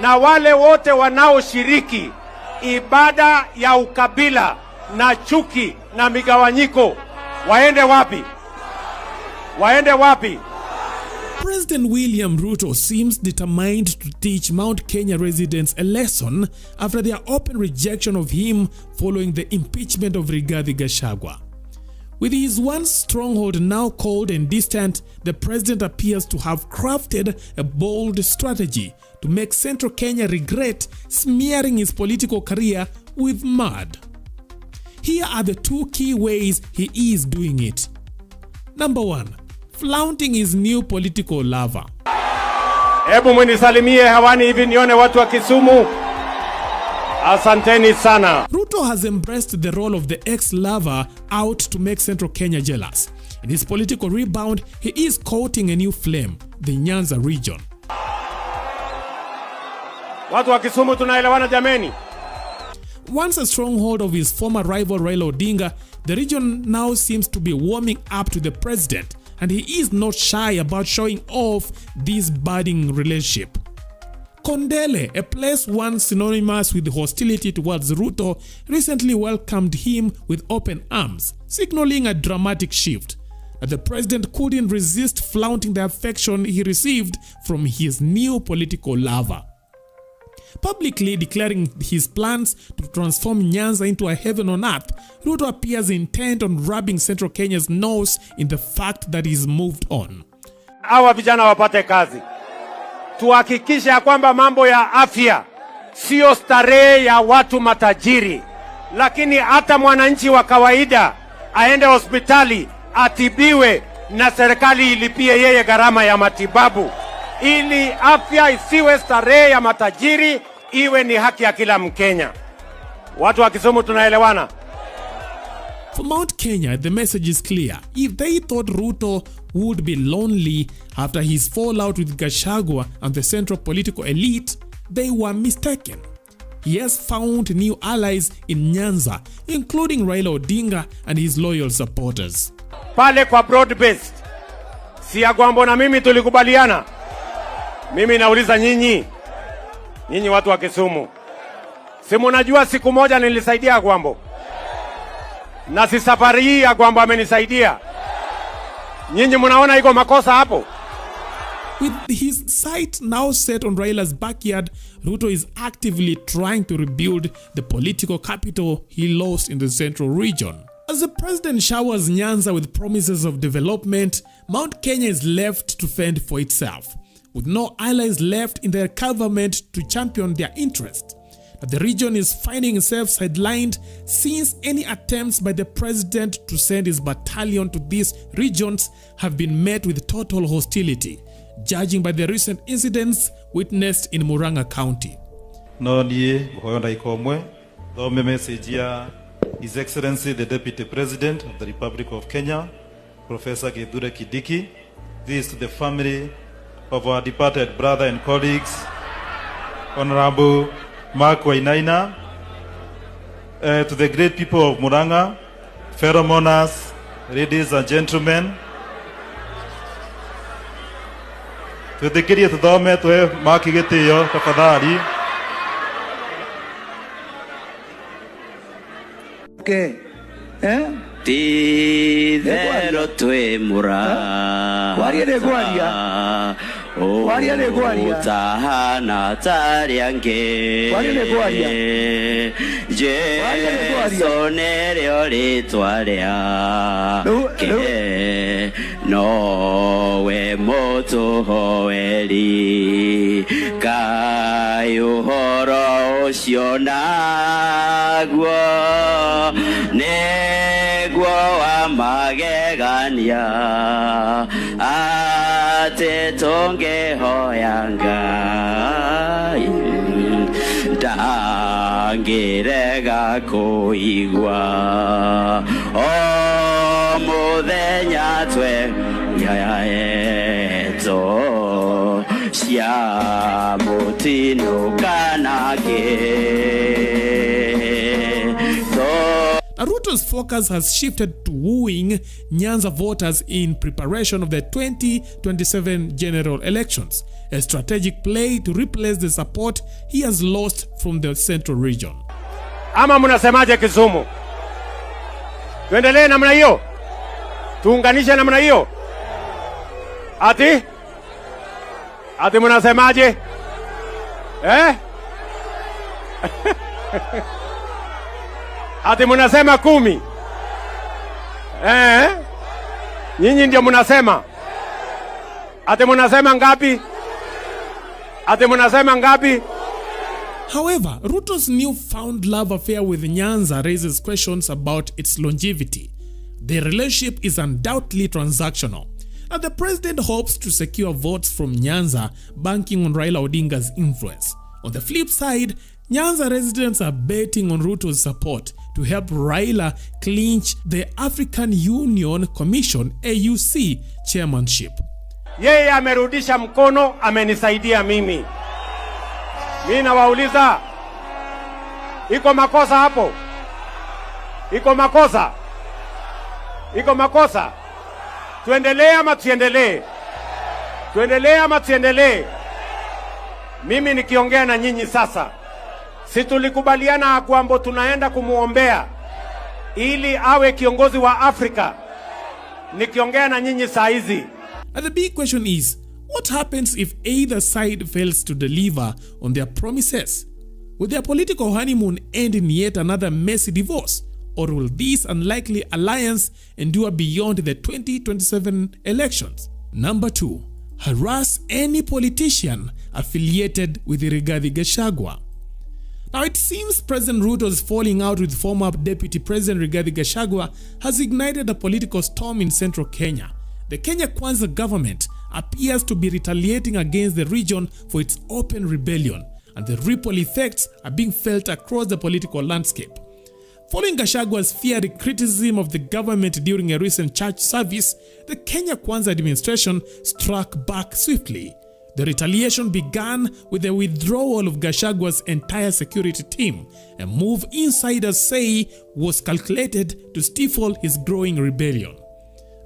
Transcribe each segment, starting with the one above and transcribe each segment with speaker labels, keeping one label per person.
Speaker 1: na wale wote wanaoshiriki ibada ya ukabila na chuki na migawanyiko waende wapi? Waende wapi?
Speaker 2: President William Ruto seems determined to teach Mount Kenya residents a lesson after their open rejection of him following the impeachment of Rigathi Gachagua. With his once stronghold now cold and distant, the president appears to have crafted a bold strategy to make Central Kenya regret smearing his political career with mud. Here are the two key ways he is doing it. Number 1. Flaunting his new political lover.
Speaker 1: Hebu mnisalimie hewani hivi nione watu wa Kisumu. Asanteni sana.
Speaker 2: Ruto has embraced the role of the ex-lover out to make Central Kenya jealous. In his political rebound, he is courting a new flame, the Nyanza region.
Speaker 1: Watu wa Kisumu tunaelewana jameni?
Speaker 2: Once a stronghold of his former rival Raila Odinga, the region now seems to be warming up to the president, and he is not shy about showing off this budding relationship. Kondele, a place once synonymous with hostility towards Ruto, recently welcomed him with open arms, signaling a dramatic shift. But the president couldn't resist flaunting the affection he received from his new political lover. Publicly declaring his plans to transform Nyanza into a heaven on earth, Ruto appears intent on rubbing Central Kenya's nose in the fact that he's moved on.
Speaker 1: Hawa vijana wapate kazi. Tuhakikishe ya kwamba mambo ya afya sio starehe ya watu matajiri, lakini hata mwananchi wa kawaida aende hospitali atibiwe na serikali ilipie yeye gharama ya matibabu, ili afya isiwe starehe ya matajiri, iwe ni haki ya kila Mkenya. Watu wa Kisumu tunaelewana?
Speaker 2: For Mount Kenya, the message is clear. If they thought Ruto would be lonely after his fallout with Gachagua and the central political elite, they were mistaken. He has found new allies in Nyanza, including Raila Odinga and his loyal supporters.
Speaker 1: Pale kwa broad-based, si Agwambo na mimi tulikubaliana. Mimi nauliza nyinyi watu wa Kisumu, si mnajua siku moja nilisaidia Agwambo? Na si safari hii Agwambo amenisaidia. Nyinyi mnaona iko makosa hapo?
Speaker 2: With his sight now set on Raila's backyard, Ruto is actively trying to rebuild the political capital he lost in the central region. As the president showers Nyanza with promises of development, Mount Kenya is left to fend for itself, with no allies left in their government to champion their interests. But the region is finding itself sidelined since any attempts by the president to send his battalion to these regions have been met with total hostility, judging by the recent incidents witnessed in Murang'a County.
Speaker 3: His Excellency the Deputy President of the Republic of Kenya, Professor Kithure Kindiki. This to the family of our departed brother and colleagues, Honorable Mark Wainaina, to the great people of Murang'a, fellow mourners, ladies and gentlemen, to the Kiriya Tudome to Mark Getiyo tafadhali.
Speaker 4: Okay.
Speaker 5: Tidero tue mura.
Speaker 4: Guaria de guaria. Guaria de guaria.
Speaker 5: Tahana tariange.
Speaker 4: Guaria de guaria.
Speaker 5: Je sonere ori tuaria. Ke no we moto hoeli. Kayu horo osionagwa. Negwa magegania ate tonge hoyanga dangirega koigwa o muthenya twe yaeto cia mutino kanake.
Speaker 2: Ruto Ruto's focus has shifted to wooing Nyanza voters in preparation of the 2027 general elections, a strategic play to replace the support he has lost from the central region.
Speaker 1: Ama mnasemaje Kisumu? Tuendelee namna hiyo? Tuunganishe namna hiyo? Ati mnasemaje? Ati mnasema 10? Nyinyi ndio mnasema. Ati mnasema ngapi? Ati mnasema ngapi?
Speaker 2: However, Ruto's newfound love affair with Nyanza raises questions about its longevity. The relationship is undoubtedly transactional, and the president hopes to secure votes from Nyanza, banking on Raila Odinga's influence. On the flip side, Nyanza residents are betting on Ruto's support to help Raila clinch the African Union Commission AUC chairmanship.
Speaker 1: Yeye amerudisha mkono, amenisaidia mimi. Mimi nawauliza, iko makosa hapo? Iko makosa? Iko makosa? Tuendelee ama tuendelee? Tuendelee ama tuendelee? Mimi nikiongea na nyinyi sasa, si tulikubaliana kwamba tunaenda kumuombea ili awe kiongozi wa Afrika. Nikiongea na nyinyi saa hizi.
Speaker 2: And the big question is, what happens if either side fails to deliver on their promises? Will their political honeymoon end in yet another messy divorce? Or will this unlikely alliance endure beyond the 2027 elections? Number 2, harass any politician affiliated with Rigathi Gachagua. Now it seems President Ruto's falling out with former Deputy President Rigathi Gachagua has ignited a political storm in central Kenya. The Kenya Kwanza government appears to be retaliating against the region for its open rebellion, and the ripple effects are being felt across the political landscape. Following Gachagua's fiery criticism of the government during a recent church service, the Kenya Kwanza administration struck back swiftly. The retaliation began with the withdrawal of Gachagua's entire security team, a move insiders say was calculated to stifle his growing rebellion.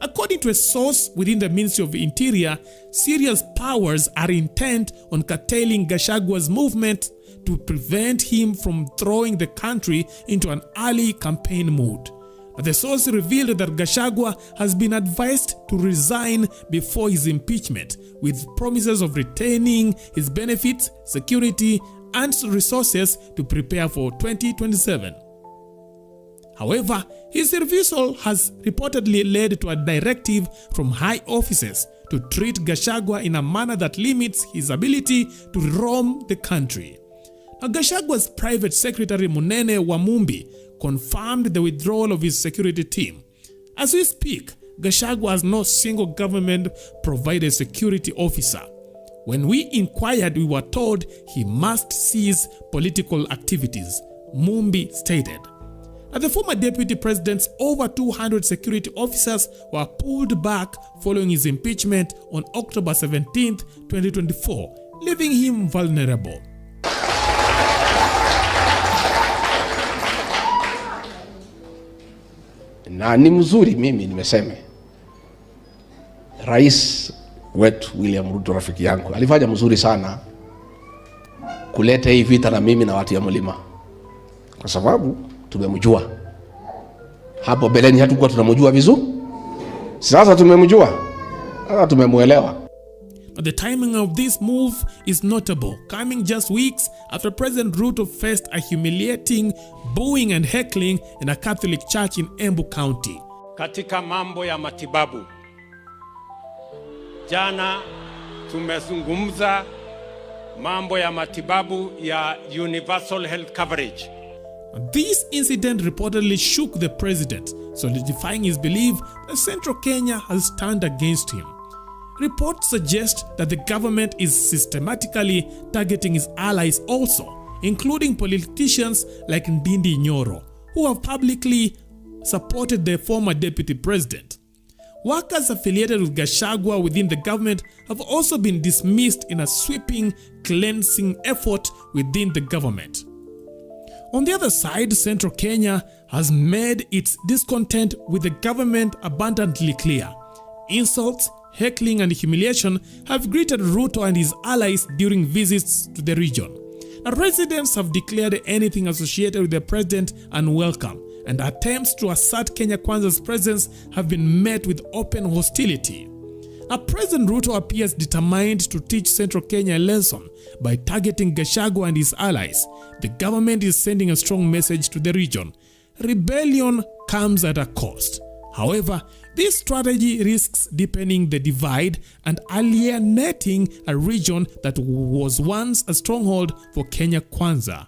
Speaker 2: According to a source within the Ministry of Interior, serious powers are intent on curtailing Gachagua's movement to prevent him from throwing the country into an early campaign mood. The source revealed that Gachagua has been advised to resign before his impeachment, with promises of retaining his benefits, security, and resources to prepare for 2027. However, his refusal has reportedly led to a directive from high officers to treat Gachagua in a manner that limits his ability to roam the country. Now, Gachagua's private secretary Munene Wamumbi confirmed the withdrawal of his security team. As we speak, Gachagua has no single government-provided security officer. When we inquired, we were told he must cease political activities, Mumbi stated. At the former deputy president's over 200 security officers were pulled back following his impeachment on October 17, 2024, leaving him vulnerable.
Speaker 6: Na ni mzuri mimi nimeseme. Rais wetu William Ruto rafiki yangu alifanya mzuri sana kuleta hii vita na mimi na watu ya mlima. Kwa sababu tumemjua. Hapo beleni hatukuwa tunamjua vizuri. Sasa tumemjua. Sasa tumemuelewa.
Speaker 2: The timing of this move is notable, coming just weeks after President Ruto faced a humiliating booing and heckling in a Catholic church in Embu County.
Speaker 1: Katika mambo ya matibabu, jana tumezungumza mambo ya matibabu ya universal health coverage.
Speaker 2: This incident reportedly shook the president, solidifying his belief that Central Kenya has turned against him. Reports suggest that the government is systematically targeting his allies also, including politicians like Ndindi Nyoro, who have publicly supported the former deputy president. Workers affiliated with Gachagua within the government have also been dismissed in a sweeping cleansing effort within the government. On the other side, Central Kenya has made its discontent with the government abundantly clear. Insults, heckling and humiliation have greeted Ruto and his allies during visits to the region. Now, residents have declared anything associated with the president unwelcome, and attempts to assert Kenya Kwanza's presence have been met with open hostility. Now, President Ruto appears determined to teach Central Kenya a lesson by targeting Gachagua and his allies. The government is sending a strong message to the region. Rebellion comes at a cost. However, this strategy risks deepening the divide and alienating a region that was once a stronghold for Kenya Kwanza.